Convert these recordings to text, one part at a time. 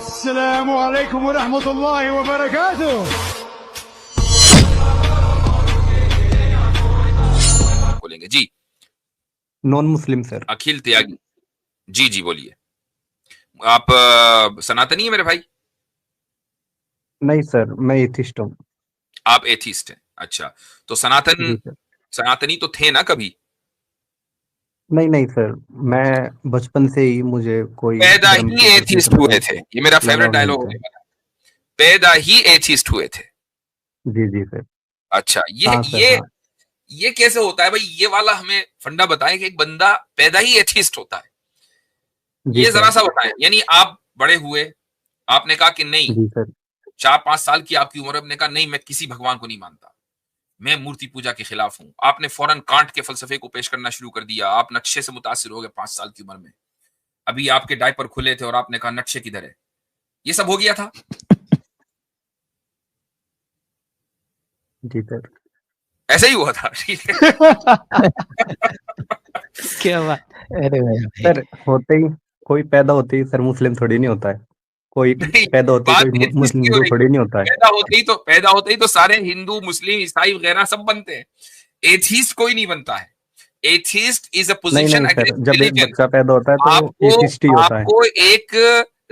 अस्सलामु अलैकुम व रहमतुल्लाहि व बरकातुहू। बोलेंगे जी। Non Muslim sir. अखिल त्यागी जी जी बोलिए। आप सनातनी है मेरे भाई? नहीं सर, मैं एथिस्ट हूँ। आप एथिस्ट हैं, अच्छा। तो सनातनी तो थे ना कभी? नहीं नहीं सर, मैं बचपन से ही मुझे कोई पैदा धर्म ही के प्रति एथिस्ट हुए थे, ये मेरा फेवरेट लगाव नहीं डायलॉग था। होने वाला है। पैदा ही एथिस्ट हुए थे। जी जी सर। अच्छा, हाँ सर, हाँ। ये कैसे होता है भाई? ये वाला हमें फंडा बताएं कि एक बंदा पैदा ही एथिस्ट होता है, जी ये जरा सर। सा बताएं। यानी आप बड़े हुए, आपने कहा कि नहीं, जी सर। 4-5 साल की आपकी उम्र, आपने कहा नहीं मैं किसी भगवान को नहीं मानता, मैं मूर्ति पूजा के खिलाफ हूं। आपने फौरन कांट के फलसफे को पेश करना शुरू कर दिया, आप नक्शे से मुतासिर हो गए 5 साल की उम्र में। अभी आपके डायपर खुले थे और आपने कहा नक्शे किधर है। ये सब हो गया था? जी सर। ऐसा ही हुआ था, ठीक है। क्या बात। अरे भाई सर, होते ही कोई पैदा होते ही सर मुस्लिम थोड़ी नहीं होता है। कोई नहीं, पैदा होते ही बात कोई एथिस्ट की हो हिंदू रही थोड़ी है। नहीं होता है। पैदा होते ही तो सारे हिंदू, मुस्लिम, ईसाई वगैरह सब बनते हैं। एथिस्ट कोई नहीं बनता है। एथिस्ट इज अ नहीं पोजीशन नहीं सर, अगेंस्ट जब एक रिलीजन। बच्चा पैदा होता है तो वो आपको एथिस्ट ही होता है। आपको एक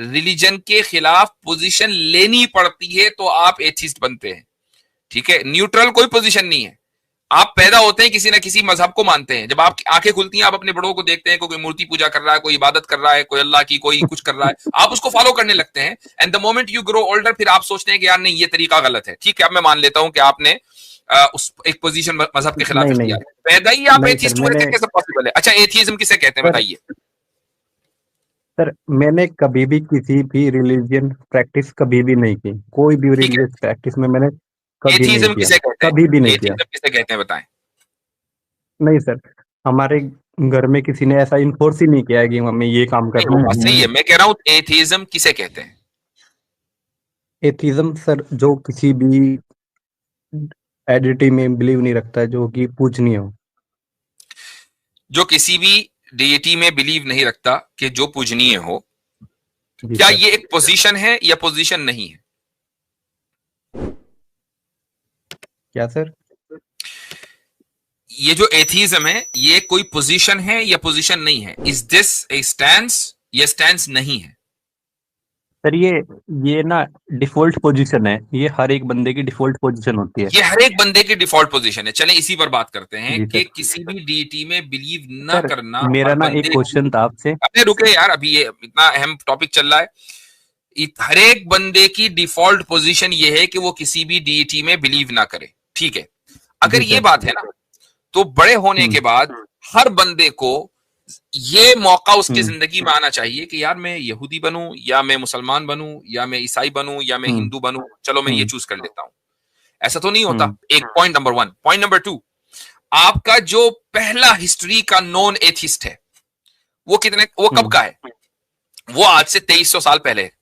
रिलीजन के खिलाफ पोजीशन लेनी पड़ती है तो आप एथिस्ट बनते हैं, ठीक है। न्यूट्रल कोई पोजीशन नहीं है। आप पैदा होते हैं किसी ना किसी मजहब को मानते हैं। जब आपकी आंखें खुलती हैं, आप अपने बड़ों को देखते हैं, कोई मूर्ति पूजा कर रहा है, कोई इबादत कर रहा है, कोई अल्लाह की, कोई कुछ कर रहा है, आप उसको फॉलो करने लगते हैं। And the moment you grow older, फिर आप सोचते हैं कि यार नहीं, ये तरीका गलत है। ठीक है, अब मैं मान लेता हूं कि आपने उस एक पोजीशन मजहब के खिलाफ नहीं इख्तियार नहीं किया। पैदा ही आप नहीं सर, एथिस्ट हुए थे, कैसे पॉसिबल है? अच्छा, एथिज्म किसे कहते हैं सर बताइए? सर मैंने कभी भी किसी भी रिलीजियन प्रैक्टिस कभी भी नहीं की। कोई भी ठीक है, रिलीजियस प्रैक्टिस में मैंने कभी नहीं एथिज्म किया। किसे कहते हैं? कभी भी नहीं किया। एथिज्म किसे कहते हैं बताएं? नहीं सर, हमारे घर में किसी ने ऐसा इन्फोर्स ही नहीं किया है कि हमें ये काम नहीं, वो करना बात है। सही है। मैं कह रहा हूं एथिज्म किसे कहते हैं? एथिज्म सर जो किसी भी एडिटी में बिलीव नहीं रखता है, जो कि पूजनीय हो। जो किसी भी डीएटी में बिलीव नहीं रखता कि जो पूजनीय हो। जी क्या सर। ये एक पोजीशन है या पोजीशन नहीं है? क्या सर? ये जो एथिज्म है, ये कोई पोजीशन है या पोजीशन नहीं है? इज दिस ए स्टैंस या स्टैंस नहीं है? सर ये ना डिफॉल्ट पोजीशन है। ये हर एक बंदे की डिफॉल्ट पोजीशन होती है। ये हर एक बंदे की डिफॉल्ट पोजीशन है। चलें इसी पर बात करते हैं जी कि सर। किसी भी डीटी में बिलीव ना सर करना मेरा हर ना एक बंदे क्वेश्चन था आपसे। अरे रुके यार, अभी ये इतना अहम टॉपिक चल रहा है। हर एक बंदे की डिफॉल्ट पोजीशन ये है कि वो किसी भी डीटी में बिलीव ना करे, ठीक है। अगर जी ये सर। बात है ना, तो बड़े होने के बाद हर बंदे को ये मौका उसकी जिंदगी में आना चाहिए कि यार मैं यहूदी बनूं या मैं मुसलमान बनूं या मैं ईसाई बनूं या मैं हिंदू बनूं, चलो मैं ये चूज कर लेता हूं। ऐसा तो नहीं होता। एक पॉइंट नंबर 1। पॉइंट नंबर 2, आपका जो पहला हिस्ट्री का नॉन एथिस्ट है, वो कब का है? वो आज से 2300 साल पहले है।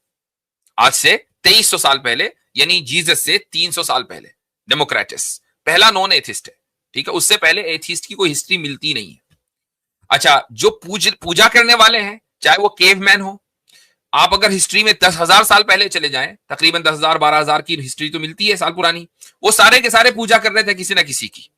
आज से 2300 साल पहले, यानी जीसस से 300 साल पहले डेमोक्रेटस पहला नॉन एथिस्ट है, ठीक है। उससे पहले एथिस्ट की कोई हिस्ट्री मिलती नहीं है। अच्छा, जो पूजा करने वाले हैं, चाहे वो केवमैन हो, आप अगर हिस्ट्री में 10,000 साल पहले चले जाएं, तकरीबन 10,000 12,000 की हिस्ट्री तो मिलती है साल पुरानी, वो सारे के सारे पूजा कर रहे थे किसी ना किसी की,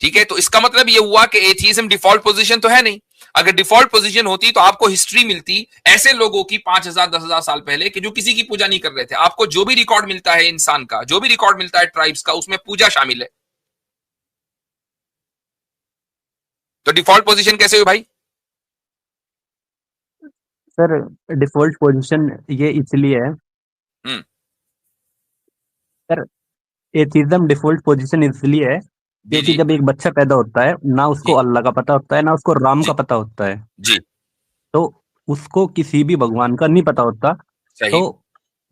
ठीक है। तो इसका मतलब ये हुआ कि एथिज्म डिफॉल्ट पोजीशन तो है नहीं। अगर डिफॉल्ट पोजीशन होती तो आपको हिस्ट्री मिलती ऐसे लोगों की 5,000 10,000 साल पहले कि जो किसी की पूजा नहीं कर रहे थे। आपको जो भी रिकॉर्ड मिलता है इंसान का, जो भी रिकॉर्ड मिलता है ट्राइब्स का, उसमें पूजा शामिल है। तो डिफॉल्ट पोजीशन कैसे हुई भाई? सर डिफॉल्ट पोजीशन ये इसलिए है सर, एथिज्म डिफॉल्ट पोजीशन इसलिए है क्योंकि जब एक बच्चा पैदा होता है ना उसको अल्लाह का पता होता है ना उसको राम का पता होता है जी। तो उसको किसी भी भगवान का नहीं पता होता। सही। तो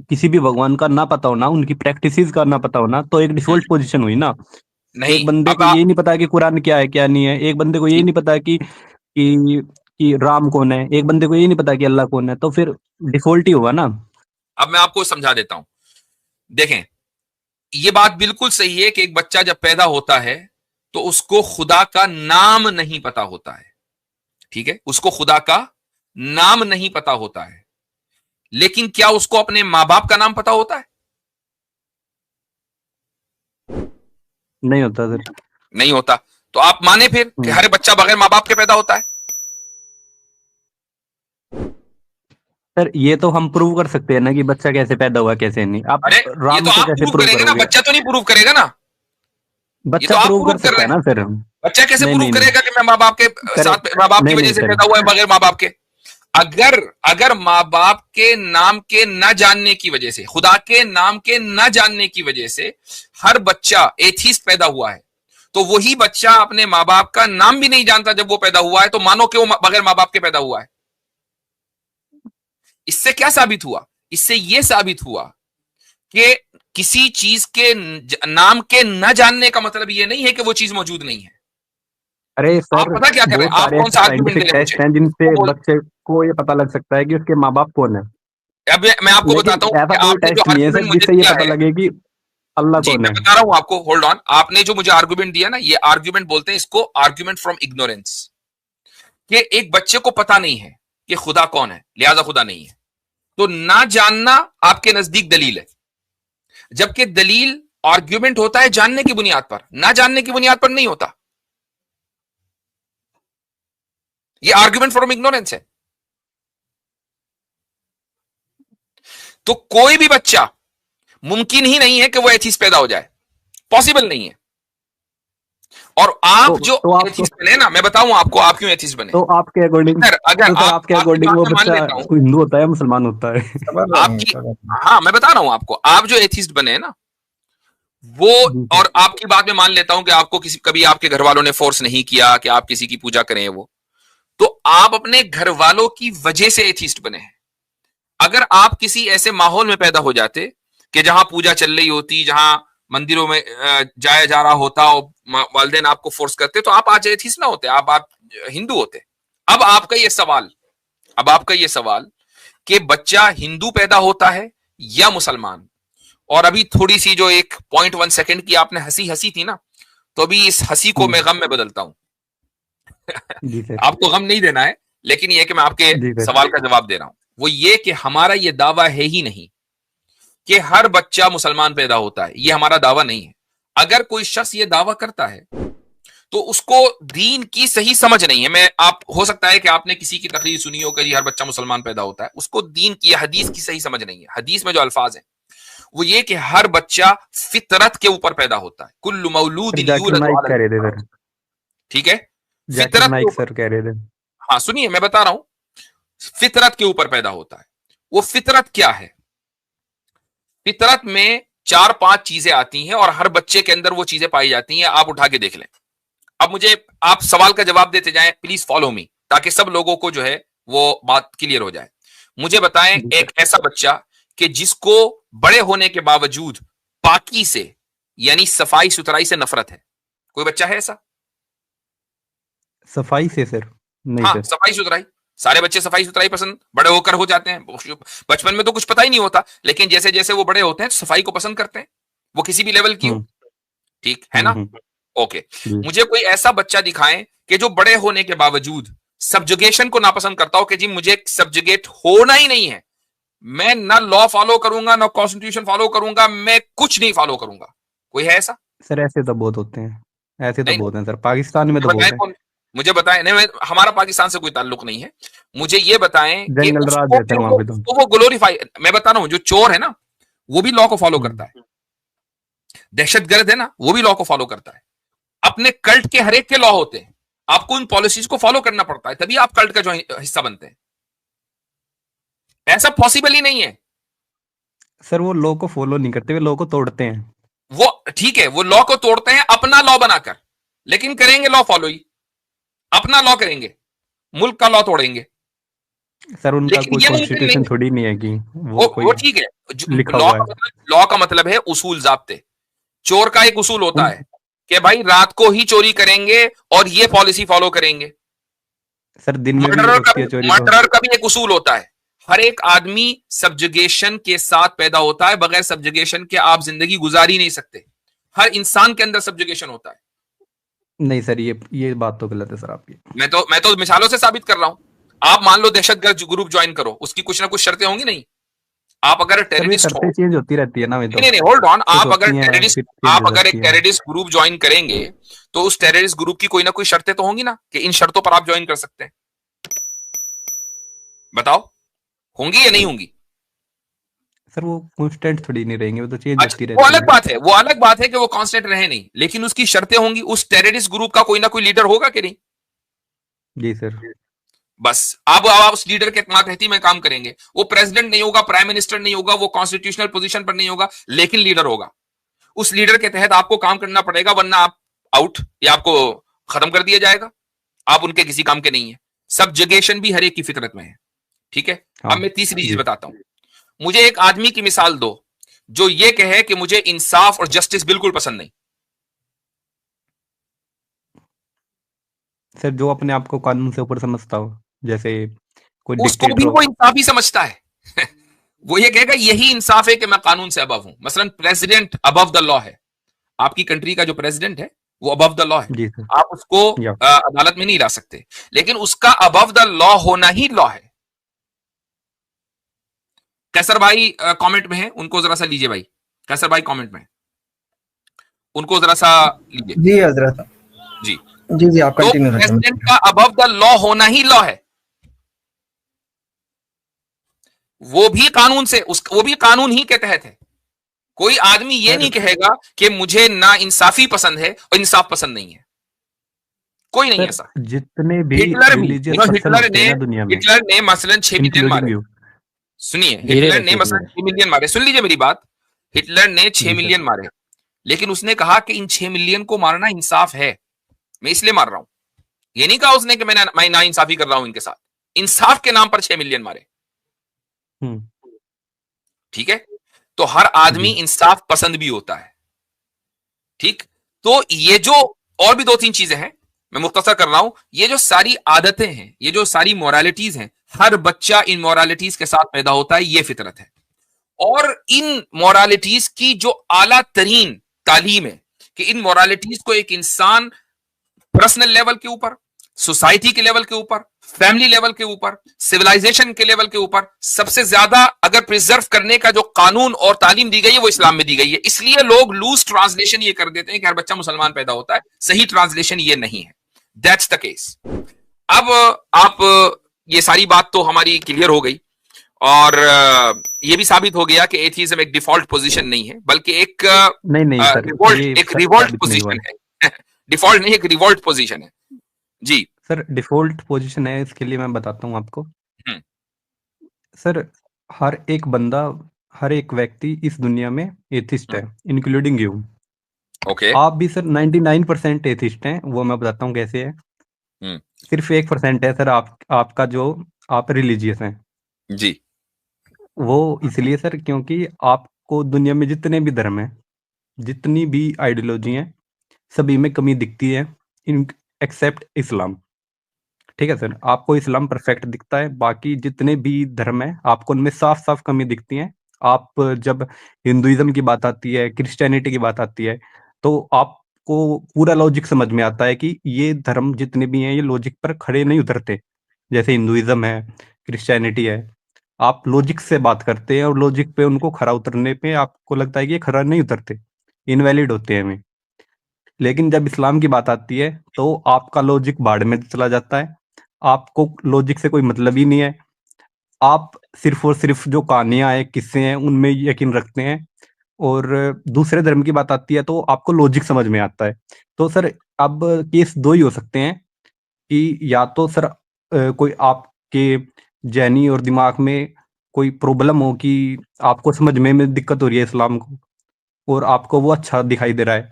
किसी भी भगवान का ना पता होना, उनकी प्रैक्टिसेस का ना पता होना, तो एक डिफॉल्ट पोजीशन हुई ना। नहीं, एक बंदे को ये नहीं पता कि कुरान क्या है क्या नहीं है। एक बंदे को ये नहीं पता कि राम कौन है। एक बंदे को ये नहीं पता कि अल्लाह कौन है। तो फिर डिफॉल्ट ही होगा ना। अब मैं आपको समझा देता हूं। देखें, ये बात बिल्कुल सही है कि एक बच्चा जब पैदा होता है तो उसको खुदा का नाम नहीं पता होता है, ठीक है। उसको खुदा का नाम नहीं पता होता है। लेकिन क्या उसको अपने मां बाप का नाम पता होता है? नहीं होता सर। नहीं होता। तो आप माने फिर कि हर बच्चा बगैर मां बाप के पैदा होता है? सर ये तो हम प्रूव कर सकते हैं ना कि बच्चा कैसे पैदा हुआ कैसे नहीं। आप अरे ये राम तो को आप कैसे प्रूव प्रूव करेंगे ना, करोगे? बच्चा तो नहीं प्रूव करेगा ना। ये बच्चा तो आप प्रूव प्रूव कर कर सकता रहे है हैं। ना सर। बच्चा कैसे नहीं प्रूव नहीं करेगा कि मैं माँ बाप के करे साथ, माँ बाप की नहीं वजह नहीं से सर। पैदा हुआ है बगैर माँ बाप के? अगर अगर माँ बाप के नाम के न जानने की वजह से, खुदा के नाम के न जानने की वजह से हर बच्चा एथीस्ट पैदा हुआ है, तो वही बच्चा अपने माँ बाप का नाम भी नहीं जानता जब वो पैदा हुआ है, तो मानो कि वो बगैर माँ बाप के पैदा हुआ है। इससे क्या साबित हुआ? इससे यह साबित हुआ कि किसी चीज के नाम के न जानने का मतलब यह नहीं है कि वो चीज मौजूद नहीं है। अरे आप सर पता क्या कर रहे बहुत हैं? आप सारे कौन ऐसे सा आर्ग्यूमेंट दे साइंटिफिक रहे हैं मुझे? टेस्ट हैं जिनसे वो बोल, बच्चे को ये पता लग सकता है कि उसके माँ बाप कौन है। अब मैं आपको लेकिन बताता हूं ऐसा कि कोई आपने जो टेस्ट नहीं है आर्ग्यूमेंट सर मुझे जिससे ये दिया पता है। लगे कि अल्लाह जी कौन मैं है। बता रहा हूं आपको, होल्ड ऑन। आपने जो मुझे आर्ग्यूमेंट दिया ना, ये आर्ग्यूमेंट बोलते हैं इसको, आर्ग्यूमेंट फ्रॉम इग्नोरेंस। कि एक बच्चे को पता नहीं है कि खुदा कौन है, लिहाजा खुदा नहीं है। तो ना जानना आपके नजदीक दलील है, जबकि दलील आर्ग्यूमेंट होता है जानने की बुनियाद पर, ना जानने की बुनियाद पर नहीं होता। ये आर्ग्यूमेंट फ्रॉम इग्नोरेंस है। तो कोई भी बच्चा, मुमकिन ही नहीं है कि वो एथीस्ट पैदा हो जाए, पॉसिबल नहीं है। और आप जो तो आप एथीस्ट बने ना, मैं बताऊं आपको आप क्यों एथीस्ट बने। तो आपके अकॉर्डिंग सर अगर तो सर आप आपके आपकी अकॉर्डिंग बात वो में मान बच्चा लेता हूं, हिंदू होता है मुसलमान होता है? समझ रहे हैं, आपकी, समझ रहे हैं। हाँ मैं बता रहा हूं आपको, आप जो एथीस्ट बने हैं ना वो, जी सर। और आपकी बात में मान लेता हूं कि आपको किसी, कभी आपके घर वालों ने फोर्स नहीं किया कि आप किसी की पूजा करें, वो तो आप अपने घर वालों की वजह से एथीस्ट बने हैं। अगर आप किसी ऐसे माहौल में पैदा हो जाते कि जहां पूजा चल रही होती, जहां मंदिरों में जाया जा रहा होता और वालिदैन आपको फोर्स करते, तो आप आज एथीस्ट ना होते, आप हिंदू होते। अब आपका ये सवाल, अब आपका ये सवाल कि बच्चा हिंदू पैदा होता है या मुसलमान, और अभी थोड़ी सी जो एक 0.1 सेकंड की आपने हंसी हंसी थी ना, तो अभी इस हंसी को मैं गम में बदलता हूं। जी सर। आपको गम नहीं देना है, लेकिन यह कि मैं आपके जी सर। सवाल का जवाब दे रहा हूं। वो ये कि हमारा ये दावा है ही नहीं कि हर बच्चा मुसलमान पैदा होता है, ये हमारा दावा नहीं है। अगर कोई शख्स ये दावा करता है तो उसको दीन की सही समझ नहीं है। मैं, आप हो सकता है कि आपने किसी की तकरीर सुनी हो कि हर बच्चा मुसलमान पैदा होता है, उसको दीन की, हदीस की सही समझ नहीं है। हदीस में जो अल्फाज है वो ये कि हर बच्चा फितरत के ऊपर पैदा होता है, कुल्लु मौलूदिन जाकिर यूलदु नाइक अलल कह रहे थे फितरत। सर। ठीक है, जाकिर फितरत के नाइक ऊपर, सर कह रहे थे। हाँ सुनिए मैं बता रहा हूं, फितरत के ऊपर पैदा होता है। वो फितरत क्या है? फितरत में 4-5 चीजें आती हैं और हर बच्चे के अंदर वो चीजें पाई जाती हैं। आप उठा के देख लें। अब मुझे आप सवाल का जवाब देते जाएं, प्लीज फॉलो मी, ताकि सब लोगों को जो है वो बात क्लियर हो जाए। मुझे बताएं जी सर। एक ऐसा बच्चा कि जिसको बड़े होने के बावजूद पाकी से, यानी सफाई सुथराई से नफरत है। कोई बच्चा है ऐसा? सफाई से सर? नहीं हाँ, सर। सफाई सुथराई। सारे बच्चे सफाई सुथराई पसंद बड़े होकर हो जाते हैं। बचपन में तो कुछ पता ही नहीं होता, लेकिन जैसे जैसे वो बड़े होते हैं सफाई को पसंद करते हैं, वो किसी भी लेवल की हो। ठीक है ना? ओके। जी। मुझे कोई ऐसा बच्चा दिखाएं कि जो बड़े होने के बावजूद सब्जुगेशन को नापसंद करता हो कि जी मुझे सब्जुगेट होना ही नहीं है, मैं ना लॉ फॉलो करूंगा ना कॉन्स्टिट्यूशन फॉलो करूंगा, मैं कुछ नहीं फॉलो करूंगा। कोई है ऐसा? सर ऐसे तो बहुत होते हैं, ऐसे तो नहीं, बहुत हैं सर, पाकिस्तान में मुझे तो बताएं बहुत है। कौन, मुझे बताएं। नहीं, हमारा पाकिस्तान से कोई ताल्लुक नहीं है। मुझे ये बताएं कि जंगल राज उसको है सर वहां पे तो। वो ग्लोरीफाई, मैं बता रहा हूं जो चोर है ना वो भी लॉ को फॉलो करता है, दहशतगर्द है ना वो भी लॉ को फॉलो करता है। अपने कल्ट के हर एक के लॉ होते हैं, आपको इन पॉलिसीज को फॉलो करना पड़ता है, तभी आप कल्ट का जो हिस्सा बनते हैं। ऐसा पॉसिबल ही नहीं है। सर वो लॉ को फॉलो नहीं करते, वे लॉ को तोड़ते हैं। वो ठीक है, वो लॉ को तोड़ते हैं अपना लॉ बनाकर, लेकिन करेंगे लॉ फॉलो ही, अपना लॉ करेंगे, मुल्क का लॉ तोड़ेंगे। सर उनका लेकिन कोई ये मुमकिन नहीं कॉन्स्टिट्यूशन है। थोड़ी नहीं है कि वो कोई वो ठीक है, लिखा लॉ हुआ का है। मतलब, लॉ का मतलब है उसूल जाब्ते। चोर का एक उसूल होता उन है कि भाई रात को ही चोरी करेंगे और ये पॉलिसी फॉलो करेंगे। सर दिन में भी मर्डरर का होती भी है चोरी तो। मर्डरर का भी एक उसूल होता है, हर एक आदमी सब्जुगेशन के साथ पैदा होता है, बगैर सब्जुगेशन के आप जिंदगी गुजार ही नहीं सकते। हर इंसान के अंदर सब्जुगेशन होता है। नहीं सर ये बात तो गलत है सर आपकी। मैं तो मिसालों से साबित कर रहा हूं। आप मान लो दहशतगर्द ग्रुप ज्वाइन करो, उसकी कुछ ना कुछ शर्तें होंगी नहीं? आप अगर सर ये टेररिस्ट हो, शर्तें चेंज होती रहती है ना, नहीं नहीं होल्ड ऑन, कुछ आप अगर होती हैं टेररिस्ट, फिर चेंज आप हो अगर एक जाती है। टेररिस्ट ग्रुप ज्वाइन करेंगे तो उस टेररिस्ट ग्रुप की कोई ना कोई शर्तें तो होंगी ना कि इन शर्तों पर आप ज्वाइन कर सकते हैं। बताओ, होंगी या नहीं होंगी? सर वो कांस्टेंट थोड़ी नहीं रहेंगे, वो तो चेंज अच्छा, होती वो रहती अलग है। बात है, वो अलग बात है कि वो कांस्टेंट रहे नहीं, लेकिन उसकी शर्तें होंगी। उस टेररिस्ट ग्रुप का कोई ना कोई लीडर होगा कि नहीं? जी सर। बस आप उस लीडर के मातहती में काम करेंगे। वो प्रेसिडेंट नहीं होगा, प्राइम मिनिस्टर नहीं होगा, वो कॉन्स्टिट्यूशनल पोजीशन पर नहीं होगा, लेकिन लीडर होगा। उस लीडर के तहत आपको काम करना पड़ेगा, वरना आप आउट, या आपको खत्म कर दिया जाएगा। आप उनके किसी काम के नहीं है। सब्जुगेशन भी हर एक की फितरत में है, ठीक है। हाँ अब मैं तीसरी चीज जी। बताता हूं। मुझे एक आदमी की मिसाल दो जो ये कहे कि मुझे इंसाफ और जस्टिस बिल्कुल पसंद नहीं। सर जो अपने आप को कानून से ऊपर समझता हो, जैसे कोई उसको डिक्टेटर भी हो। वो इंसाफ ही समझता है। वो ये कहेगा यही इंसाफ है कि मैं कानून से अबव हूं। मसलन प्रेसिडेंट अबव द लॉ है। आपकी कंट्री का जो प्रेसिडेंट है वो अबव द लॉ है। जी सर। आप उसको या अदालत में नहीं ला सकते, लेकिन उसका अबव द लॉ होना ही लॉ है। कैसर भाई कमेंट में है, उनको जरा सा लीजिए भाई। कैसर भाई कमेंट में है, उनको जरा सा लीजिए। जी हजरत, जी, जी जी आप तो कंटिन्यू रखें। प्रेसिडेंट का अबव द लॉ होना ही लॉ है। वो भी कानून से, वो भी कानून ही के तहत है। कोई आदमी ये सर नहीं कहेगा कि मुझे ना इंसाफी पसंद है और इंसाफ पसंद नहीं है। कोई नहीं सर ऐसा। जितने भी हिटलर भी, रिलीजियस पर्सन होते हैं ना दुनिया में, हिटलर ने मसलन 6 मिलियन इंक्लूडिंग मारे। यू। सुनिए, धीरे हिटलर ने रखिए मसलन 6 मिलियन मारे। सुन लीजिए मेरी बात। हिटलर ने 6 जी सर। मिलियन मारे, लेकिन उसने कहा कि इन 6 मिलियन को मारना इंसाफ है, मैं इसलिए मार रहा हूं। ये नहीं कहा उसने कि मैं ना इंसाफी कर रहा हूं इनके साथ। इंसाफ के नाम पर 6 मिलियन मारे, ठीक है। तो हर आदमी जी इंसाफ पसंद भी होता है, ठीक। तो ये जो और भी 2-3 चीजें हैं, मैं मुख्तसर कर रहा हूं। ये जो सारी आदतें हैं, ये जो सारी मोरालिटीज हैं, हर बच्चा इन मोरालिटीज के साथ पैदा होता है, ये फितरत है। और इन मोरालिटीज की जो आला तरीन तालीम है कि इन मोरालिटीज को एक इंसान पर्सनल लेवल के ऊपर, सोसाइटी के लेवल के ऊपर, फैमिली लेवल के ऊपर, सिविलाइजेशन के लेवल के ऊपर सबसे ज्यादा अगर प्रिजर्व करने का जो कानून और तालीम दी गई है वो इस्लाम में दी गई है। इसलिए लोग लूज ट्रांसलेशन ये कर देते हैं कि हर बच्चा मुसलमान पैदा होता है। सही ट्रांसलेशन ये नहीं है। That's the case. अब आप, ये सारी बात तो हमारी क्लियर हो गई, और ये भी साबित हो गया कि एथीज्म एक डिफॉल्ट पोजीशन नहीं है, बल्कि एक नहीं सर, रिवोल्ट, ये एक रिवोल्ट साबित नहीं हुआ पोजीशन है। डिफॉल्ट नहीं, एक रिवोल्ट पोजीशन है। जी सर। डिफॉल्ट पोजीशन है, इसके लिए मैं बताता हूँ आपको। हम्म, सर हर एक बंदा, हर एक व्यक्ति इस दुनिया में एथिस्ट है, इंक्लूडिंग यू। ओके। आप भी सर 99% एथिस्ट हैं, वो मैं बताता हूँ कैसे है। सिर्फ 1% है सर आपका जो आप रिलीजियस हैं। जी वो इसलिए सर क्योंकि आपको दुनिया में जितने भी धर्म हैं, जितनी भी आइडियोलॉजी हैं, सभी में कमी दिखती है एक्सेप्ट इस्लाम। ठीक है सर, आपको इस्लाम परफेक्ट दिखता है, बाकी जितने भी धर्म है आपको उनमें साफ साफ कमी दिखती है। आप जब हिंदुइज्म की बात आती है, क्रिश्चियनिटी की बात आती है, तो आपको पूरा लॉजिक समझ में आता है कि ये धर्म जितने भी हैं ये लॉजिक पर खड़े नहीं उतरते। जैसे हिंदुइज्म है, क्रिश्चियनिटी है, आप लॉजिक से बात करते हैं और लॉजिक पे उनको खरा उतरने पे आपको लगता है कि ये खरा नहीं उतरते, इनवैलिड होते हैं हमें। लेकिन जब इस्लाम की बात आती है तो आपका लॉजिक भाड़ में चला जाता है, आपको लॉजिक से कोई मतलब ही नहीं है। आप सिर्फ और सिर्फ जो कहानियां हैं, किस्से हैं, उनमें यकीन रखते हैं। और दूसरे धर्म की बात आती है तो आपको लॉजिक समझ में आता है। तो सर अब केस दो ही हो सकते हैं कि या तो सर कोई आपके जहनी और दिमाग में कोई प्रॉब्लम हो कि आपको समझने में दिक्कत हो रही है इस्लाम को, और आपको वो अच्छा दिखाई दे रहा है,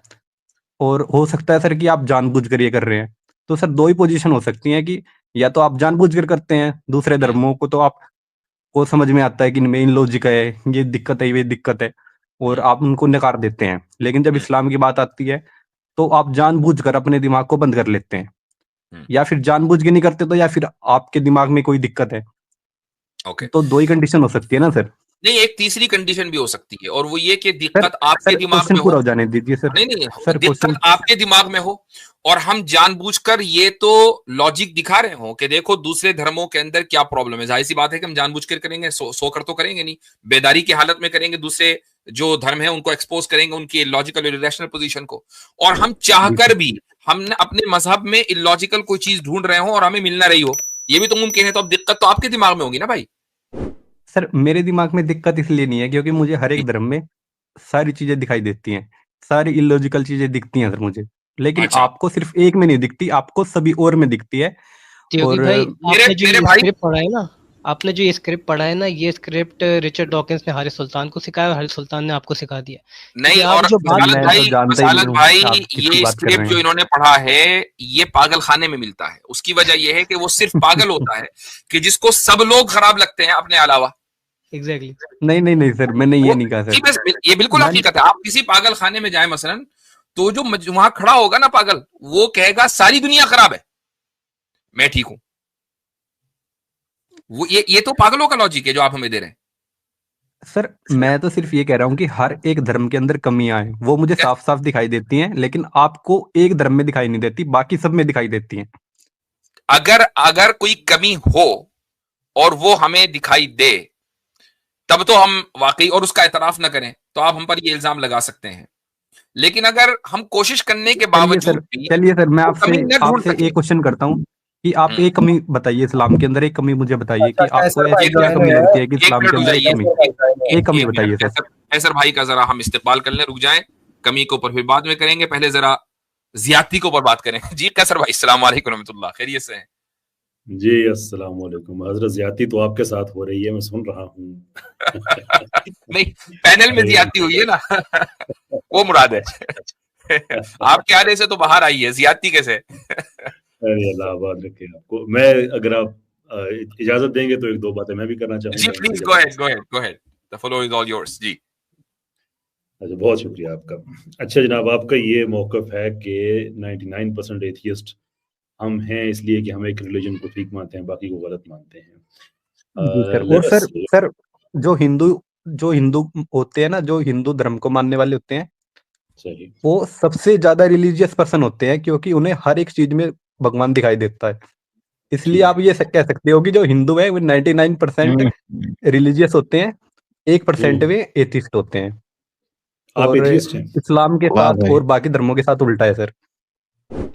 और हो सकता है सर कि आप जानबूझकर ये कर रहे हैं। तो सर दो ही पोजीशन हो सकती हैं कि या तो आप जानबूझकर करते हैं दूसरे धर्मों को, तो आपको समझ में आता है कि इनमें इन लॉजिक है, ये दिक्कत है, ये दिक्कत है, और आप उनको नकार देते हैं। लेकिन जब इस्लाम की बात आती है तो आप जानबूझकर अपने दिमाग को बंद कर लेते हैं, या फिर जानबूझ के नहीं करते, तो या फिर आपके दिमाग में कोई दिक्कत है। ओके। तो दो ही कंडीशन हो सकती है ना सर। नहीं, एक तीसरी कंडीशन भी हो सकती है, और वो ये कि सर दिक्कत आपके सर दिमाग क्वेश्चन में पूरा हो। हो जाने दीजिए सर। नहीं नहीं, सर क्वेश्चन दिक्कत आपके दिमाग में हो, और हम जानबूझकर ये तो लॉजिक दिखा रहे हो कि देखो दूसरे धर्मों के अंदर क्या प्रॉब्लम है। जाहिर सी बात है कि हम जानबूझकर करेंगे, सोकर तो करेंगे नहीं, बेदारी की हालत में करेंगे, दूसरे जो धर्म है उनको एक्सपोज करेंगे, उनकी लॉजिकल और इरेशनल पोजीशन को। और हम चाहकर भी हमने अपने मजहब में इलॉजिकल कोई चीज ढूंढ रहे हो और हमें मिल ना रही हो, ये भी तो मुमकिन है। तो अब दिक्कत तो आपके दिमाग में होगी ना भाई। सर मेरे दिमाग में दिक्कत इसलिए नहीं है क्योंकि मुझे हर एक धर्म में सारी चीजें दिखाई देती हैं, सारी इलॉजिकल चीजें दिखती हैं सर मुझे, लेकिन अच्छा, आपको सिर्फ एक में नहीं दिखती, आपको सभी और में दिखती है। क्योंकि और भाई आपने जो मेरे ये भाई स्क्रिप्ट पढ़ा है ना, आपने जो ये स्क्रिप्ट पढ़ा है ना, ये स्क्रिप्ट रिचर्ड डॉकिंस ने हारिस सुल्तान को सिखाया और हारिस सुल्तान ने आपको सिखा दिया। नहीं, क्योंकि आप और जो बात मैं तो जानता ही नहीं हूँ भाई आप किसकी ये बात कर स्क्रिप्ट रहे जो हैं। इन्होंने पढ़ा है ये पागल खाने में मिलता है। उसकी वजह यह है कि वो सिर्फ पागल होता है कि जिसको सब लोग खराब लगते हैं अपने अलावा। एग्जैक्टली नहीं नहीं नहीं सर, मैंने ये नहीं कहा जी, सर। ये बिल्कुल मान हकीकत है। आप किसी पागल खाने में जाए मसलन, तो जो वहां खड़ा होगा ना पागल, वो कहेगा सारी दुनिया खराब है, मैं ठीक हूं। वो ये तो पागलों का लॉजिक है जो आप हमें दे रहे हैं। सर मैं तो सिर्फ ये कह रहा हूँ कि हर एक धर्म के अंदर कमियां हैं, वो मुझे साफ साफ दिखाई देती हैं, लेकिन आपको एक धर्म में दिखाई नहीं देती, बाकी सब में दिखाई देती हैं। अगर अगर कोई कमी हो और वो हमें दिखाई दे, तब तो हम वाकई और उसका एतराफ न करें तो आप हम पर ये इल्जाम लगा सकते हैं। लेकिन अगर हम कोशिश करने के बावजूद भी चलिए सर मैं वो कमी न ढूंढ आपसे सके। एक क्वेश्चन करता हूँ कि आप एक कमी बताइए इस्लाम के अंदर, एक कमी मुझे बताइए कि आपको ऐसी क्या कमी लगती है कि एक इस्लाम मिनट के रुक अंदर एक जाइए, कमी, एक कमी बताइए सर। कैसर भाई का जरा हम इस्तेमाल कर लें, रुक जाएं। कमी के ऊपर फिर बाद में करेंगे, पहले जरा ज्यादती के ऊपर बात करें। जी कैसर भाई, अस्सलाम वालेकुम रहमतुल्लाह, खैरियत से हैं? जी अस्सलाम वालेकुम। हजरत ज्यादती तो आपके साथ हो रही है, मैं सुन रहा हूँ। नहीं, पैनल में ज्यादती हुई है ना। वो मुराद है। आपके आने से तो बाहर आई है, ज्यादती कैसे? अरे अल्लाह आबाद रखे आपको। मैं अगर आप इजाजत देंगे तो एक दो बातें मैं भी करना जी चाहूंगा। Please, go ahead, go ahead, go ahead, the floor is all yours. जी अच्छा, बहुत शुक्रिया आपका। अच्छा जनाब, आपका ये मौकफ है कि 99% एथियस्ट हम हैं इसलिए कि हम एक रिलीजन को ठीक मानते हैं, बाकी को गलत मानते हैं। जी सर। let और us सर say- सर जो हिंदू होते हैं ना, जो हिंदू धर्म को मानने वाले होते हैं, सही, वो सबसे ज्यादा रिलीजियस पर्सन होते हैं क्योंकि उन्हें हर एक चीज में भगवान दिखाई देता है। इसलिए ठीक आप ये कह सकते हो कि जो हिंदू है वो 99% रिलीजियस होते हैं, 1% वे एथिस्ट होते हैं। आप और एथियस्ट हैं? इस्लाम के वाह साथ भाई। और बाकी धर्मों के साथ उल्टा है सर।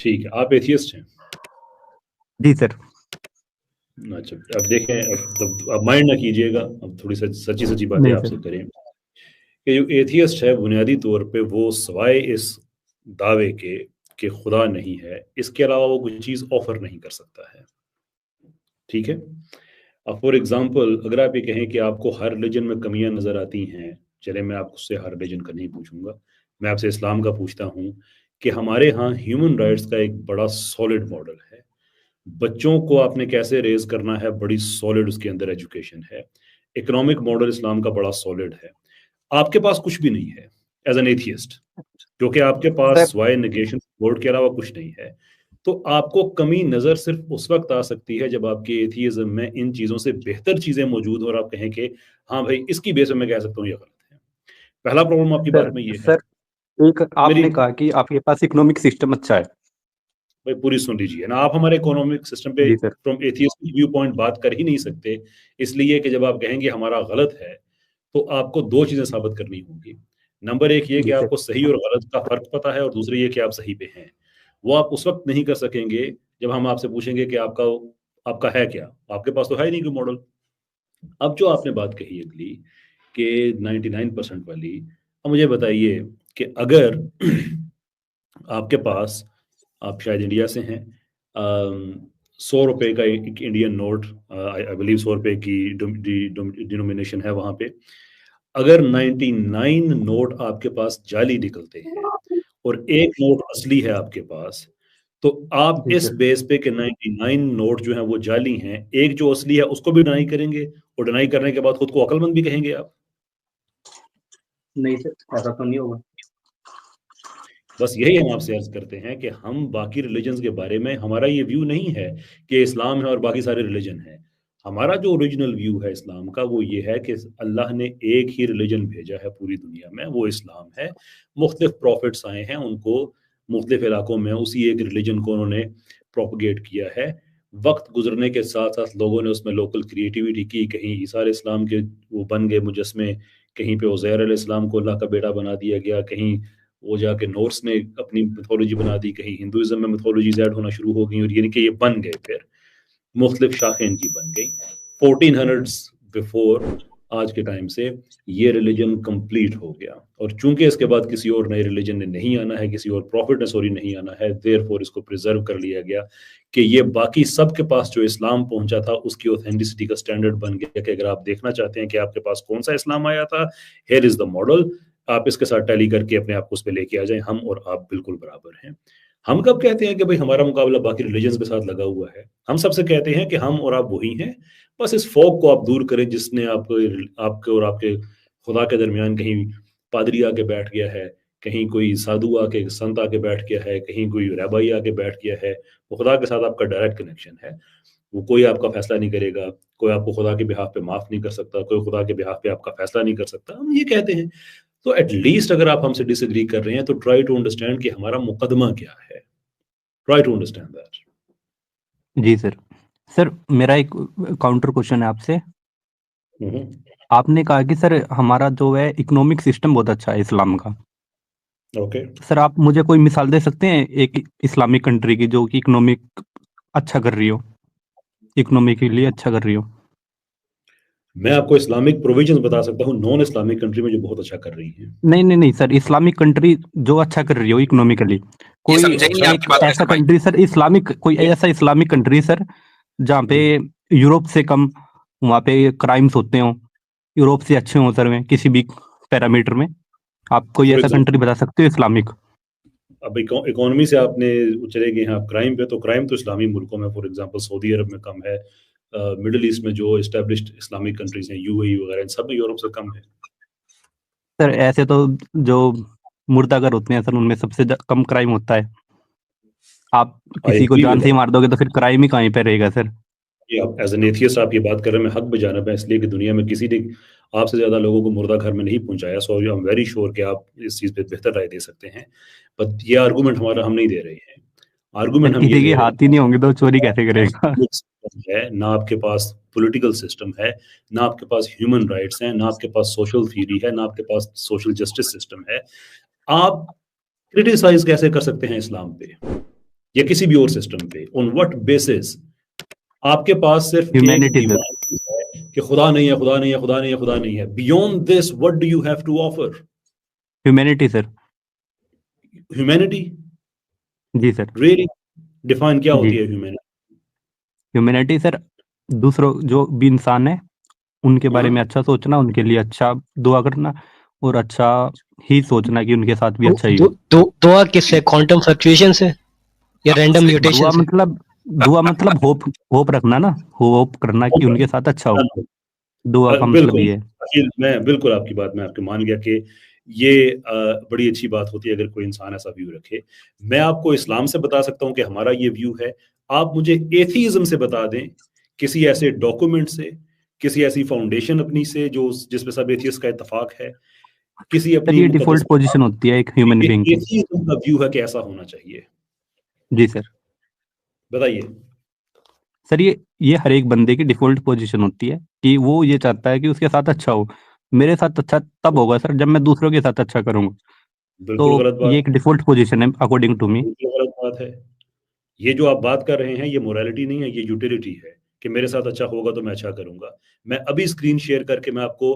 ठीक है, आप एथियस्ट हैं। जी सर। अच्छा, अब देखें, अब माइंड ना कीजिएगा, अब थोड़ी सच्ची सच्ची बातें नहीं आपसे सर। करें कि जो एथियस्ट है बुनियादी तौर पे वो सवाए इस दावे के कि खुदा नहीं है, इसके अलावा वो कुछ चीज़ ऑफर नहीं कर सकता है। ठीक है। अब फॉर एग्जांपल अगर आप ये कहें कि आपको हर रिलीजन में कमियां नजर आती हैं, चले मैं आपसे हर रिलीजन का नहीं पूछूंगा, मैं आपसे इस्लाम का पूछता हूँ कि हमारे यहाँ ह्यूमन राइट्स का एक बड़ा सॉलिड मॉडल है। बच्चों को आपने कैसे रेज करना है, बड़ी सॉलिड उसके अंदर एजुकेशन है। इकोनॉमिक मॉडल इस्लाम का बड़ा सॉलिड है। आपके पास कुछ भी नहीं है एज एन एथियस्ट, क्योंकि आपके पास वाई नेगेशन बोर्ड के अलावा कुछ नहीं है। तो आपको कमी नजर सिर्फ उस वक्त आ सकती है जब आपके एथियज्म में इन चीजों से बेहतर चीजें मौजूद हो और आप कहें कि हाँ भाई इसकी बेस पे मैं कह सकता हूँ ये गलत है। पहला प्रॉब्लम आपकी बात में ये है। सर एक आपने कहा कि आपके पास इकोनॉमिक सिस्टम अच्छा है। भाई पूरी सुन लीजिए ना, आप हमारे इकोनॉमिक सिस्टम पे जी sir. From atheist view point बात कर ही नहीं सकते, इसलिए कि जब आप कहेंगे हमारा गलत है तो आपको दो चीजें साबित करनी होंगी। नंबर एक ये कि आपको सही और गलत का फर्क पता है, और दूसरी ये कि आप सही पे हैं। वो आप उस वक्त नहीं कर सकेंगे जब हम आपसे पूछेंगे कि आपका है क्या, आपके पास तो है ही नहीं कोई मॉडल। अब जो आपने बात कही अगली कि 99% वाली, अब मुझे बताइए कि अगर आपके पास, आप शायद इंडिया से हैं, 100 रुपए का एक इंडियन नोट, आई बिलीव 100 रुपए की डिनोमिनेशन है वहां पे, अगर 99 नोट आपके पास जाली निकलते हैं और एक नोट असली है आपके पास, तो आप इस बेस पे कि 99 नोट जो है वो जाली हैं, एक जो असली है उसको भी डिनाई करेंगे, और डिनाई करने के बाद खुद को अक्लमंद भी कहेंगे आप? नहीं सर, ऐसा तो नहीं होगा। बस यही हम आपसे अर्ज करते हैं कि हम बाकी रिलीजन्स के बारे में, हमारा ये व्यू नहीं है कि इस्लाम है और बाकी सारे रिलीजन है। हमारा जो ओरिजिनल व्यू है इस्लाम का वो ये है कि अल्लाह ने एक ही रिलीजन भेजा है पूरी दुनिया में, वो इस्लाम है। मुख्तलिफ प्रॉफिट्स आए हैं, उनको मुख्तलिफ इलाकों में उसी एक रिलीजन को उन्होंने प्रोपगेट किया है। वक्त गुजरने के साथ साथ लोगों ने उसमें लोकल क्रिएटिविटी की, कहीं ईसा अलैहिस्सलाम के वो बन गए मुजस्मे, कहीं पे उज़ैर अलैहिस्सलाम को अल्लाह का बेटा बना दिया गया, कहीं वो जाके नॉर्स ने अपनी मिथोलॉजी बना दी, कहीं हिंदुइज्म में मिथोलॉजीज ऐड होना शुरू हो गई, और यानी कि ये बन गए, फिर मुख्तलिफ शाखें इनकी बन गई। 1400s बिफोर आज के टाइम से ये रिलीजन कंप्लीट हो गया, और चूंकि इसके बाद किसी और नए रिलीजन ने नहीं आना है, किसी और प्रॉफिट ने सॉरी नहीं आना है, देयरफॉर इसको प्रिजर्व कर लिया गया कि ये बाकी सबके पास जो इस्लाम पहुंचा था उसकी ऑथेंटिसिटी का स्टैंडर्ड बन गया कि अगर आप देखना चाहते हैं कि आपके पास कौन सा इस्लाम आया था, हियर इज द मॉडल, आप इसके साथ टैली करके अपने आप को उस पर लेके आ जाएं, हम और आप बिल्कुल बराबर हैं। हम कब कहते हैं कि भाई हमारा मुकाबला बाकी रिलीजन्स के साथ लगा हुआ है? हम सबसे कहते हैं कि हम और आप वही हैं, बस इस फॉग को आप दूर करें जिसने आपके और आपके खुदा के दरमियान कहीं पादरी आके बैठ गया है, कहीं कोई साधु आके संत आके बैठ गया है, कहीं कोई रैबाई आके बैठ गया है। वो खुदा के साथ आपका डायरेक्ट कनेक्शन है, वो कोई आपका फैसला नहीं करेगा, कोई आपको खुदा के बिहाफ पे माफ नहीं कर सकता, कोई खुदा के बिहाफ पे आपका फैसला नहीं कर सकता, हम ये कहते हैं। तो एटलीस्ट अगर आप हमसे डिसएग्री कर रहे हैं तो ट्राई टू अंडरस्टैंड कि हमारा मुकदमा क्या है, ट्राई टू अंडरस्टैंड दैट। जी सर। सर मेरा एक काउंटर क्वेश्चन है आपसे। आपने कहा कि सर हमारा जो है इकोनॉमिक सिस्टम बहुत अच्छा है इस्लाम का। ओके सर आप मुझे कोई मिसाल दे सकते हैं एक इस्लामिक कंट्री की जो कि इकोनॉमिक अच्छा कर रही हो, इकोनॉमी के लिए अच्छा कर रही हो? मैं आपको इस्लामिक प्रोविजंस बता सकता हूँ नॉन इस्लामिक कंट्री में जो बहुत अच्छा कर रही है। नहीं सर, इस्लामिक कंट्री जो अच्छा कर रही हो इकोनॉमिकली, कोई समझे नहीं आपकी बात ऐसा कैसे भाई? कंट्री सर इस्लामिक, कोई ऐसा इस्लामिक कंट्री सर जहाँ पे यूरोप से कम वहाँ पे क्राइम्स होते हो, यूरोप से अच्छे हो सर में किसी भी पैरामीटर में? आप कोई For ऐसा example, कंट्री बता सकते हो इस्लामिक? अब इकोनॉमी से आपने चले गए हैं आप क्राइम पे, तो क्राइम तो इस्लामी मुल्कों में फॉर एग्जांपल सऊदी अरब में कम है, मिडिल ईस्ट में जो एस्टेब्लिश्ड इस्लामिक कंट्रीज हैं यूएई वगैरह, इन सब में यूरोप से कम है। सर ऐसे तो जो मुर्दागर होते हैं सर उनमें सबसे कम क्राइम होता है। आप किसी को जान से ही मार दोगे तो फिर क्राइम ही कहीं पे रहेगा सर? ये आप एज एन एथियस्ट आप ये बात कर रहे हैं, मैं हक बजानब है, इसलिए कि दुनिया में किसी ने आपसे ज्यादा लोगों को मुर्दा घर में नहीं पहुंचाया। सो आई एम वेरी श्योर कि आप इस चीज पे बेहतर राय दे सकते हैं, बट ये आर्गुमेंट हमारा हम नहीं दे रहे हैं। आर्गुमेंट हम ये किसी दे के रहे हाथ ही नहीं होंगे तो चोरी कैसे करेगा? है ना आपके पास पॉलिटिकल सिस्टम है, ना आपके पास ह्यूमन राइट्स हैं, ना आपके पास सोशल थ्योरी है, ना आपके पास सोशल जस्टिस सिस्टम है। आप क्रिटिसाइज कैसे कर सकते हैं इस्लाम पे या किसी भी और सिस्टम पे? On what basis? आपके पास सिर्फ Humanity, एक दीवार है कि खुदा नहीं है, खुदा नहीं है, खुदा नहीं है, खुदा नहीं है। Beyond this what do you have to offer? Humanity sir. Humanity? जी सर। रियली डिफाइन क्या होती जी, है ह्यूमैनिटी? ह्यूमैनिटी सर दूसरों जो भी इंसान है उनके बारे में अच्छा सोचना, उनके लिए अच्छा दुआ करना और अच्छा ही सोचना कि उनके साथ भी अच्छा ही हो। दुआ किससे? क्वांटम फ्लक्चुएशन से या रैंडम म्यूटेशन से? दुआ मतलब होप रखना ना, होप करना कि उनके साथ अच्छा हो। दुआ का मतलब ये है। बिल्कुल, मैं बिल्कुल आपकी बात में आपके मान गया कि ये बड़ी अच्छी बात होती है अगर कोई इंसान ऐसा व्यू रखे। मैं आपको इस्लाम से बता सकता हूं कि हमारा ये व्यू है। आप मुझे एथीज्म से बता दें, किसी ऐसे डॉक्यूमेंट से, किसी ऐसी फाउंडेशन अपनी से जो जिसमें सब एथियस्ट का इत्तेफाक है, किसी अपनी ये डिफॉल्ट पोजीशन होती है एक ह्यूमन बीइंग की। एथीज्म का व्यू है कि ऐसा होना चाहिए। जी सर। बताइए सर ये हर एक बंदे की डिफॉल्ट पोजीशन होती है कि वो ये चाहता है कि उसके साथ अच्छा हो। मेरे साथ अच्छा तब होगा सर जब मैं दूसरों के साथ अच्छा करूंगा। बिल्कुल गलत तो बात, ये एक डिफॉल्ट पोजीशन है अकॉर्डिंग टू मी। बिल्कुल गलत बात है। ये जो आप बात कर रहे हैं ये मोरालिटी नहीं है, ये यूटिलिटी है कि मेरे साथ अच्छा होगा तो मैं अच्छा करूंगा। मैं अभी स्क्रीन शेयर करके मैं आपको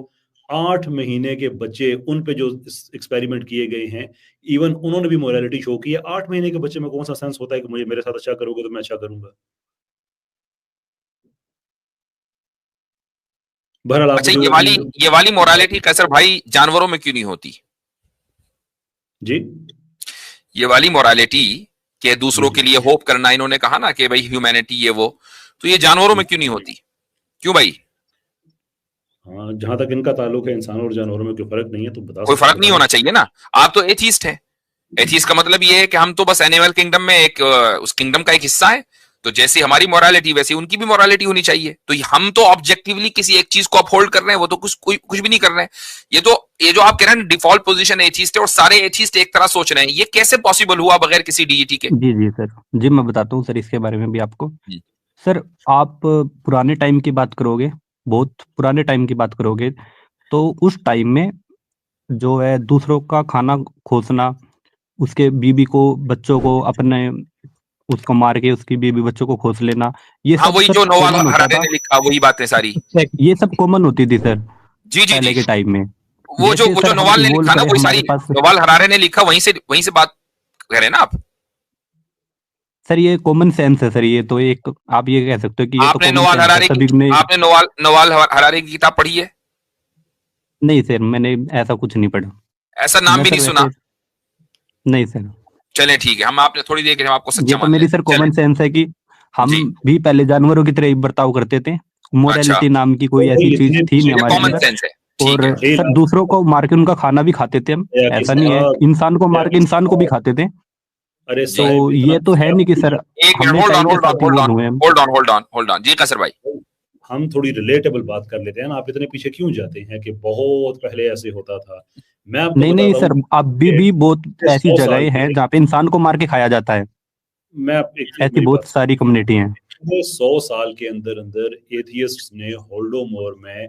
8 महीने के बच्चे, उन पे जो एक्सपेरिमेंट किए गए हैं, इवन उन्होंने भी मोरालिटी शो की है। 8 महीने के बच्चे में कौन सा सेंस होता है कि मुझे मेरे साथ अच्छा करोगे तो मैं अच्छा करूंगा? बहरहाल आप अच्छा, जो ये वाली मोरालिटी कैसर भाई जानवरों में क्यों नहीं होती? जी, ये वाली मोरालिटी के दूसरों के लिए होप करना, इन्होंने कहा ना कि भाई ह्यूमैनिटी ये वो, तो ये जानवरों में क्यों नहीं होती? क्यों भाई? हाँ, जहां तक इनका ताल्लुक है इंसानों और जानवरों में कोई फर्क नहीं है तो कोई फर्क नहीं होना चाहिए ना। आप तो एथीस्ट है। एथीस्ट का मतलब ये है कि हम तो बस एनिमल किंगडम में एक उस किंगडम का एक हिस्सा है। तो जैसी हमारी मोरालिटी वैसी उनकी भी मोरालिटी होनी चाहिए। तो हम तो ऑब्जेक्टिवली किसी एक चीज को अपहोल्ड कर रहे हैं, वो तो कुछ भी नहीं कर रहे हैं। ये जो आप कह रहे हैं डिफॉल्ट पोजीशन एथिस्ट है और सारे एथिस्ट एक तरह सोच रहे हैं, ये कैसे पॉसिबल हुआ बगैर किसी डीईटी के? जी सर, जी मैं बताता हूँ सर इसके बारे में भी आपको। सर आप पुराने टाइम की बात करोगे, बहुत पुराने टाइम की बात करोगे, तो उस टाइम में जो है दूसरों का खाना खोसना, उसके बीबी को, बच्चों को, अपने उसको मार के उसकी बीबी बच्चों को खोस लेना, ये हाँ, सब वही सर जो नोवाल कॉमन होता हरारे था। ने लिखा, वही बातें सारी, ये सब कॉमन होती थी सर जी जी पहले जी। के टाइम में। वो जो जैसे सर हम नोवाल ने इवॉल्व लिखा ना, करें वही हमारे सारी पास, नोवाल हरारे ने लिखा, वहीं से बात कह रहे हैं ना आप? सर ये कॉमन सेंस है सर, ये तो एक आप ये कह सकते हो कि ये तो आपने कॉमन नोवाल सेंस है हरारे सभी ने। आपने नोवाल हरारे की किताब पढ़ी है? नहीं सर, मैंने ऐसा कुछ नहीं पढ़ा। ऐसा नाम मैं भी सर नहीं सुना? वैसे नहीं सर, चले ठीक है, हम आपने थोड़ी देर के लिए हम आपको ये सच्चा तो मान मेरी लेते सर हैं। कॉमन सेंस है कि हम जी, भी पहले जानवरों की तरह ही बर्ताव करते थे। अच्छा, मोरालिटी नाम की कोई तो ऐसी भाई चीज इसमें थी नहीं पीछे ये क्या हमारे कॉमन है? अंदर। सेंस है, ठीक और है। खेल सर दूसरों को मार के उनका खाना भी खाते थे हम, याकी ऐसा नहीं है, साहब, इंसान को मार के याकी इंसान को भी साहब, खाते थे। अरे तो जी, साहब इतना ये तो है नहीं कि सर एक मिनट, हमेशा इनके साथ इवॉल्व हुए हम। होल्ड ऑन जी कसर भाई। हम थोड़ी रिलेटेबल बात कर लेते हैं ना, आप इतने पीछे क्यों जाते हैं कि बहुत पहले ऐसे होता था? मैं आपको नहीं नहीं बताता हूँ सर, अभी कि भी बहुत पिछले ऐसी 100 साल जगहें हैं में, जहाँ पे इंसान को मार के खाया जाता है, एक ऐसी मेरी बहुत बात सारी कम्युनिटी हैं। पिछले 100 साल के अंदर अंदर एथियस्ट्स ने होल्डोमोर में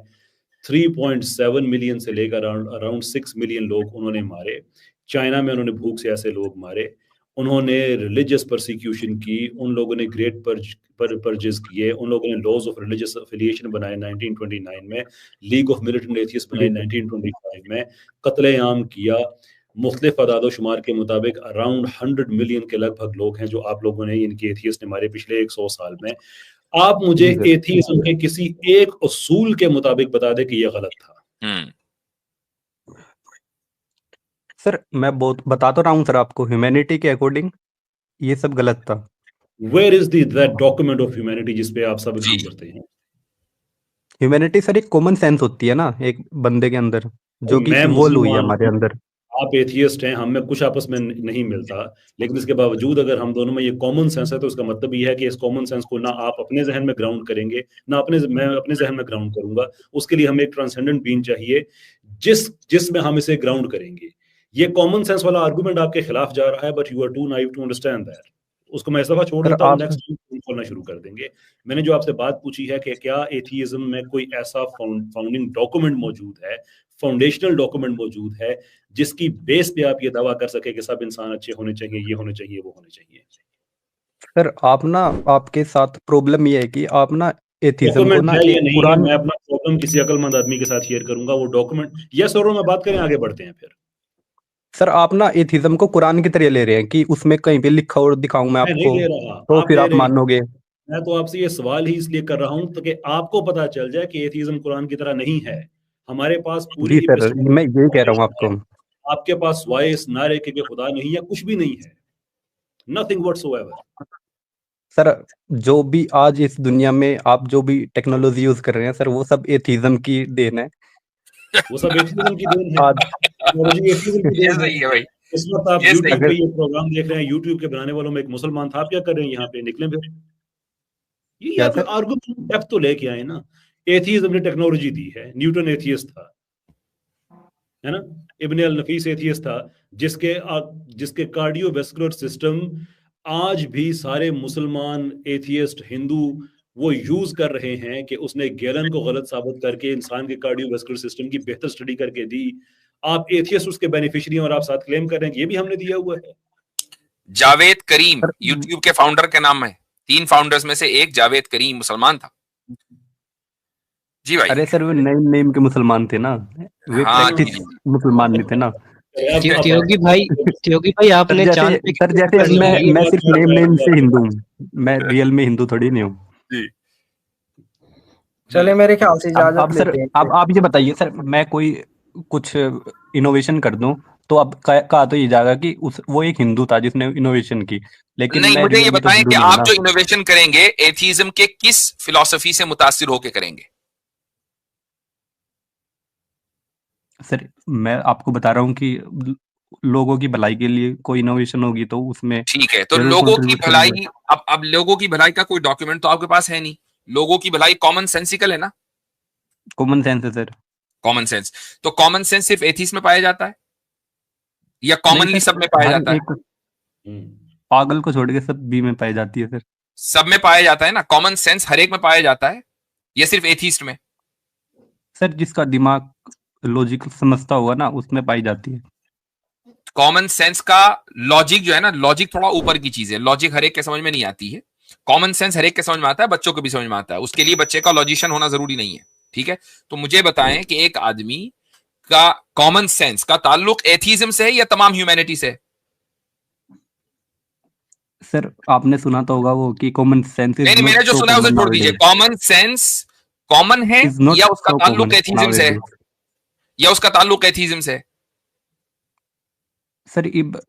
3.7 मिलियन से लेकर अराउंड 6 मिलियन लोग उन्होंने मारे। चाइना में उन्होंने भूख से ऐसे लोग मारे। उन्होंने रिलीजियस परसिक्यूशन की, उन लोगों ने ग्रेट परजेस किए, उन लोगों ने लॉज ऑफ रिलीजियस अफिलिएशन बनाए 1929 में, लीग ऑफ मिलिटेंट एथियस्ट बनाए 1925 में, कत्लेआम किया। मुख्तलिफ अदाद-ओ-शुमार के मुताबिक अराउंड 100 मिलियन के लगभग लोग हैं जो आप लोगों ने, इनके एथियस्ट ने मारे पिछले 100 साल में। आप मुझे जी सर। एथियज्म के किसी एक उसूल के मुताबिक बता दें कि यह गलत था। सर मैं बहुत बता तो रहा हूँ सर आपको, ह्यूमैनिटी के अकॉर्डिंग ये सब गलत था। Where is that document of humanity जिस पे आप सब जी, एग्री करते हैं? ह्यूमैनिटी सर एक कॉमन सेंस होती है ना एक बंदे के अंदर, जो कि मैं इवॉल्व हुई है मुसलमान हमारे हूं, अंदर। आप एथियस्ट हैं, हम में कुछ आपस में नहीं मिलता, लेकिन इसके बावजूद अगर हम दोनों में ये कॉमन सेंस है तो इसका मतलब ये है कि इस कॉमन सेंस को ना आप अपने जहन में ग्राउंड करेंगे, ना मैं अपने जहन में ग्राउंड करूंगा। उसके लिए हमें एक ट्रांसेंडेंट बीइंग चाहिए जिसमें हम इसे ग्राउंड करेंगे। ये कॉमन सेंस वाला आर्गुमेंट आपके खिलाफ जा रहा है, but you are too naive to understand that. उसको मैं इस दफा छोड़ सर देता हूँ, आप नेक्स्ट टाइम खोलना शुरू कर देंगे। मैंने जो आपसे बात पूछी है कि क्या एथियज्म में कोई ऐसा फाउंडिंग डॉक्यूमेंट मौजूद है, फाउंडेशनल डॉक्यूमेंट मौजूद है, जिसकी बेस पे आप ये दावा कर सके कि सब इंसान अच्छे होने चाहिए, ये होने चाहिए, वो होने चाहिए? सर आप ना, आपके साथ प्रॉब्लम ये है कि आप ना एथिज्म को डॉक्यूमेंट ना है या एक नहीं है, पुरान, मैं अपना प्रॉब्लम किसी अक्लमंद आदमी के साथ शेयर करूंगा, वो डॉक्यूमेंट यस और नो में बात करें, आगे बढ़ते हैं फिर। सर आप ना एथिज्म को कुरान की तरह ले रहे हैं कि उसमें कहीं पे लिखा और दिखाऊं मैं मैं नहीं आपको, ले रहा, तो आप फिर ले आप रहे हैं। मानोगे। मैं तो आपसे ये सवाल ही इसलिए कर रहा हूं ताकि आपको पता चल जाए कि एथिज्म कुरान की तरह नहीं है। हमारे पास पूरी जी सर, मैं एपिस्टेमोलॉजिकल यही कह रहा हूँ फाउंडेशन है। आपको। आपके पास वाए इस नारे के खुदा नहीं है, कुछ भी नहीं है, नथिंग व्हाटसोएवर। सर जो भी आज इस दुनिया में आप जो भी टेक्नोलॉजी यूज कर रहे हैं सर, वो सब एथिज्म की देन है। वो सब एथिज्म की देन है, आज टेक्नोलॉजी एथिज्म की ये देन है। सही है भाई, इस वक्त आप ये सही यूट्यूब है। पे अगर ये प्रोग्राम देख रहे हैं, यूट्यूब के बनाने वालों में एक मुसलमान था, आप क्या कर रहे हैं यहाँ पे? निकलें फिर। ये क्या आप सर? आर्गुमेंट डेप्थ तो लेके आए ना। एथिज्म ने टेक्नोलॉजी दी है, न्यूटन एथियस्ट था, है ना? इब्न अल नफीस एथियस्ट था, जिसके कार्डियोवेस्कुलर सिस्टम आज भी सारे मुसलमान एथियस्ट हिंदू वो यूज कर रहे हैं कि उसने गैलन को गलत साबित करके इंसान के कार्डियोवेस्कुलर सिस्टम की बेहतर स्टडी करके दी। आप एथियस्ट उसके बेनिफिशियरी हैं और आप साथ क्लेम कर रहे हैं कि ये भी हमने दिया हुआ है। जावेद करीम सर यूट्यूब के फाउंडर के नाम है, 3 फाउंडर्स में से एक जावेद करीम मुसलमान था। जी भाई। अरे सर वो नेम नेम के मुसलमान थे ना, वे हाँ प्रैक्टिस जी, मुसलमान नहीं थे ना। त्यागी भाई सर आपने जैसे, चांद पे सर कैसे जैसे पैर लगाए? मैं सिर्फ नेम नेम से हिंदू हूँ, मैं जी। रियल में हिंदू थोड़ी नहीं हूँ। चले मेरे ख्याल से इजाजत अब सर लेते हैं। अब आप ये बताइए सर, मैं कोई कुछ इनोवेशन कर दूं तो अब कहा तो ये जाएगा कि उस वो एक हिंदू था जिसने इनोवेशन की, लेकिन नहीं मैं मुझे ये रियल में तो बताएं हिंदू कि नहीं हूं आप ना। जो इनोवेशन करेंगे एथिज्म के किस फिलॉसफी से मुतासिर होकर करेंगे? सर मैं आपको बता रहा हूँ कि लोगों की भलाई के लिए कोई इनोवेशन होगी तो उसमें ठीक है, तो जरूर लोगों की कंट्रीब्यूट भलाई, करेंगे। अब लोगों की भलाई का कोई डॉक्यूमेंट तो आपके पास है नहीं। लोगों की भलाई कॉमन सेंसिकल है ना, कॉमन सेंस है सर। Common sense. तो कॉमन सेंस सिर्फ एथीस्ट में पाया जाता है या नहीं कॉमनली सर, सब में पाया हर जाता है? एक हम्म, पागल को छोड़ के सब बी में पाई जाती है सर। सब में पाया जाता है ना, कॉमन सेंस हर एक में पाया जाता है या सिर्फ एथीस्ट में? सर जिसका दिमाग लॉजिक समझता होगा ना उसमें पाई जाती है। कॉमन सेंस का लॉजिक जो है ना, लॉजिक थोड़ा ऊपर की चीज है, लॉजिक हर एक के समझ में नहीं आती है। कॉमन सेंस हर एक के समझ में आता है, बच्चों को भी समझ में आता है, उसके लिए बच्चे का लॉजिशियन होना जरूरी नहीं है। ठीक है, तो मुझे बताएं कि एक आदमी का कॉमन सेंस का ताल्लुक एथीज्म से है या तमाम ह्यूमैनिटी से? सर आपने सुना तो होगा वो कि कॉमन सेंस नहीं इज नहीं, नॉट मैंने जो सो सुना है उसे कॉमन छोड़ दीजिए। नाउअडेज, कॉमन सेंस कॉमन है इज नॉट या उसका सो ताल्लुक कॉमन एथीज्म से है? नाउअडेज। या उसका ताल्लुक एथीज्म से है? सर इब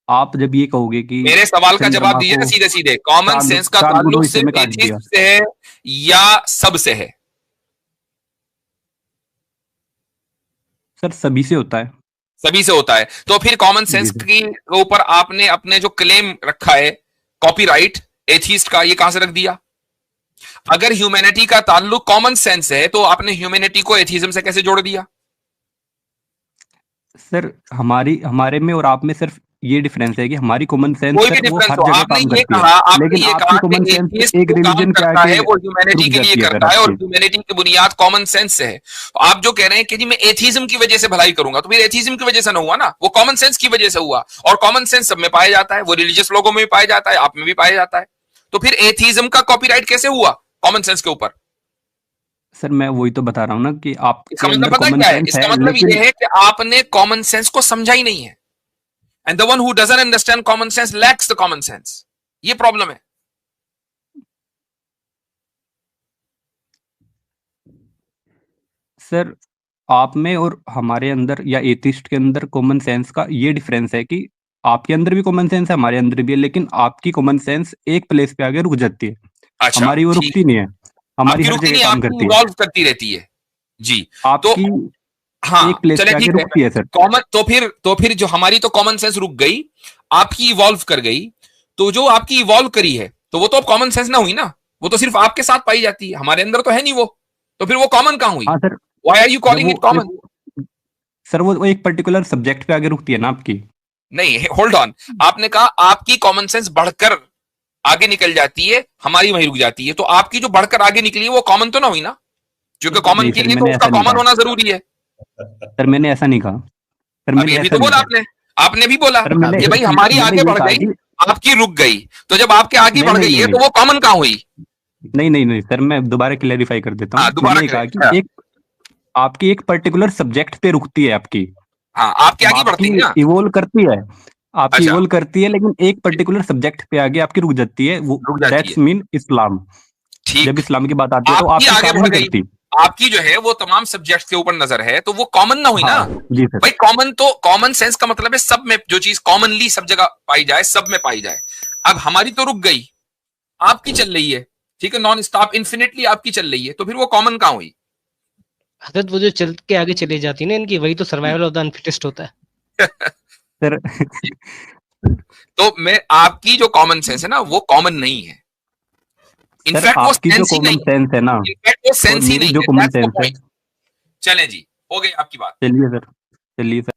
आप जब ये कहोगे कि मेरे सवाल का जवाब चंद्रमा दीजिए ना को सीधे सीधे। कॉमन चांद सेंस का चांद को दो ताल्लुक हिस्से में सिर्फ काट दिया, एथीस्ट से है या सब से है? सर सभी से होता है। सभी से होता है। तो फिर कॉमन जी सेंस सर। की ऊपर आपने अपने जो क्लेम रखा है कॉपीराइट एथीस्ट का, ये कहां से रख दिया? अगर ह्यूमैनिटी का ताल्लुक कॉमन सेंस है तो आपने ह्यूमैनिटी को एथीज्म से कैसे जोड़ दिया? सर हमारे में और आप में सिर्फ ये डिफरेंस है कि हमारी कॉमन सेंस कोई भी सर वो डिफरेंस हर हो, जगह आपने काम ये करती कहा, है, आपने लेकिन ये आपकी कहा कॉमन कि सेंस एथीस्ट एक जो काम रिलीजन के करता आगे है वो ह्यूमैनिटी रुक के लिए जाती है सर करता है और आपकी। ह्यूमैनिटी की बुनियाद कॉमन सेंस से है। तो आप जो कह रहे हैं कि जी मैं एथीज्म की वजह से भलाई करूंगा, तो फिर एथीज्म की वजह से ना हुआ ना, वो कॉमन सेंस की वजह से हुआ। और कॉमन सेंस सब में पाया जाता है, वो रिलीजियस लोगों में भी पाया जाता है, आप में भी पाया जाता है। तो फिर एथीज्म का कॉपीराइट कैसे हुआ कॉमन सेंस के ऊपर? सर मैं वही तो बता रहा हूँ ना कि इसका आपके मतलब अंदर पता कॉमन क्या है? सेंस इसका है मतलब लेकिन ये है कि आपने कॉमन सेंस को समझा ही नहीं है। And the one who doesn't understand common sense lakhs the common sense. ये प्रॉब्लम है। सर आप में और हमारे अंदर या एथिस्ट के अंदर कॉमन सेंस का ये डिफरेंस है कि आपके अंदर भी कॉमन सेंस है, हमारे अंदर भी है, लेकिन आपकी कॉमन सेंस एक प्लेस पे आके रुक जाती है, अच्छा हमारी वो ठीक, रुकती नहीं है, हमारी आपकी हर रुकती जगह नहीं, काम आपकी करती है। इवॉल्व करती रहती है। जी, तो आपकी हाँ एक प्लेस चले पे आके ठीक है। रुकती है सर। कॉमन तो फिर जो हमारी तो कॉमन सेंस रुक गई, आपकी इवॉल्व कर गई। तो जो आपकी इवॉल्व करी है तो वो तो अब कॉमन सेंस ना हुई ना, वो तो सिर्फ आपके साथ पाई जाती है, हमारे अंदर तो है नहीं वो। तो फिर वो कॉमन कहां हुई? हाँ सर, व्हाई आर यू जब कॉलिंग इट कॉमन? सर वो एक पर्टिकुलर सब्जेक्ट पे आके रुकती है ना आपकी। नहीं, होल्ड ऑन। आपने कहा आपकी कॉमन सेंस बढ़कर आगे निकल जाती है, हमारी वहीं रुक जाती है। तो आपकी जो बढ़कर आगे निकली है वो कॉमन तो ना हुई ना, क्योंकि कॉमन नहीं के सर लिए तो मैंने उसका ऐसा नहीं कॉमन कहा, होना जरूरी है। सर मैंने ऐसा नहीं कहा, सर अभी मैंने अभी ऐसा तो नहीं बोला कहा, आपने, आपने भी बोला सर मैंने कि भाई हमारी मैंने आगे ये बढ़ कहा गई, कि आपकी रुक गई। तो जब आपके आगे नहीं बढ़ नहीं गई है नहीं तो वो कॉमन कहां हुई? नहीं नहीं नहीं सर मैं दोबारा क्लेरिफाई कर देता हाँ हूँ। दोबारा मैंने ये करें। कहा कि हाँ, एक आपकी एक पर्टिकुलर सब्जेक्ट पे रुकती है आपकी, हाँ आपके अब आगे आपकी बढ़ती है ना। इवोल्व करती है, आपकी अच्छा, इवोल्व करती है, लेकिन एक पर्टिकुलर सब्जेक्ट पे आगे आपकी रुक जाती है, वो रुक जाती है। दैट्स मीन इस्लाम। जब ठीक, इस्लाम की बात आती है तो आपकी आपकी आगे काम बढ़ नहीं गई, करती। आपकी जो है वो तमाम सब्जेक्ट के ऊपर नजर है, तो वो कॉमन ना हुई ना। हाँ जी सर। भाई कॉमन तो कॉमन सेंस का मतलब है सब में जो चीज कॉमनली सब जगह पाई जाए, सब में पाई जाए। अब हमारी तो रुक गई, आपकी चल रही है, ठीक है, नॉन स्टॉप इन्फिनिटली आपकी चल रही है, तो फिर वो कॉमन कहां हुई? हजरत वो जो चल के आगे चली जाती है ना इनकी, वही तो सर्वाइवल ऑफ द अनफिटेस्ट होता है। सर तो मैं आपकी जो कॉमन सेंस है ना वो कॉमन नहीं है। सर इनफैक्ट वो आपकी जो सेंस ही कॉमन नहीं सेंस है ना है, इनफैक्ट वो और सेंस ही मेरी नहीं जो है, कॉमन दैट्स द सेंस है, पॉइंट। चलें जी, हो गई आपकी बात। चलिए सर, चलिए सर।